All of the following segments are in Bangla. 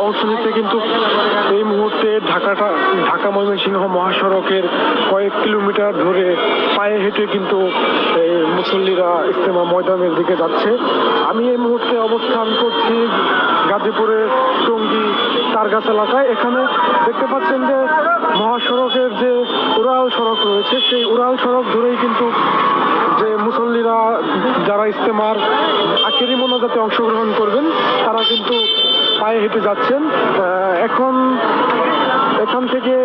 অংশ নিতে কিন্তু এই মুহূর্তে ঢাকা ময়মনসিংহ মহাসড়কের কয়েক কিলোমিটার ধরে পায়ে হেঁটে কিন্তু মুসল্লিরা ইজতেমা ময়দানের দিকে যাচ্ছে। আমি এই মুহূর্তে অবস্থান করছি গাজীপুরের টঙ্গী তারগাছ এলাকায়। এখানে দেখতে পাচ্ছেন যে মহাসড়কের যে উড়াল সড়ক রয়েছে, সেই উড়াল সড়ক ধরেই কিন্তু যে মুসল্লিরা যারা ইজতেমার আখেরি মোনাজাতে অংশগ্রহণ করবেন তারা কিন্তু পায়ে হেঁটে যাচ্ছেন। এখান থেকে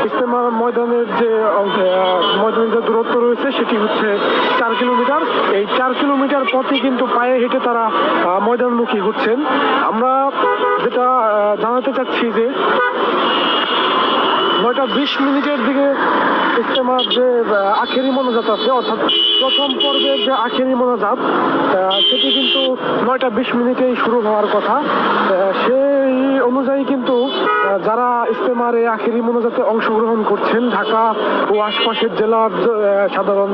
ইজতেমা ময়দানের যে দূরত্ব রয়েছে সেটি হচ্ছে 4 কিলোমিটার। এই 4 কিলোমিটার পথে কিন্তু পায়ে হেঁটে তারা ময়দানমুখী হচ্ছেন। আমরা যেটা জানাতে চাচ্ছি যে 9:20 দিকে ইজতেমার যে আখেরি মোনাজাত আছে, অর্থাৎ প্রথম পর্বের যে আখেরি মোনাজাত সেটি কিন্তু 9:20 শুরু হওয়ার কথা। সেই অনুযায়ী কিন্তু যারা ইজতেমার এই আখেরি মোনাজাতে অংশগ্রহণ করছেন, ঢাকা ও আশপাশের জেলার সাধারণ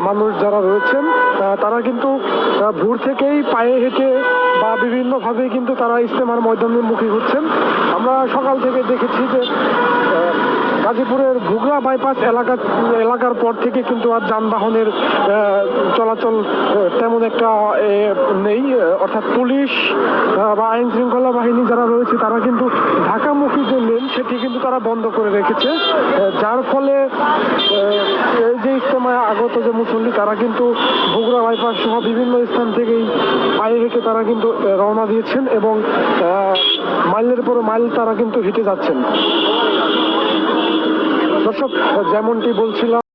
মানুষ যারা রয়েছেন তারা কিন্তু ভোর থেকেই পায়ে হেঁটে বা বিভিন্নভাবে কিন্তু তারা ইজতেমার ময়দানের মুখী হচ্ছেন। আমরা সকাল থেকে দেখেছি যে গাজীপুরের ঘুগরা বাইপাস এলাকার পর থেকে কিন্তু আর যানবাহনের চলাচল তেমন একটা নেই, অর্থাৎ পুলিশ বা আইন শৃঙ্খলা বাহিনী যারা রয়েছে তারা কিন্তু ঢাকামুখী যে লেন সেটি কিন্তু তারা বন্ধ করে রেখেছে, যার ফলে এই যে ইজতেমায় আগত যে মুসল্লি তারা কিন্তু ঘুগরা বাইপাস সহ বিভিন্ন স্থান থেকেই পায়ে হেঁটে তারা কিন্তু রওনা দিয়েছেন এবং মাইলের পর মাইল তারা কিন্তু হেঁটে যাচ্ছেন। দর্শক, যেমনটি বলছিলাম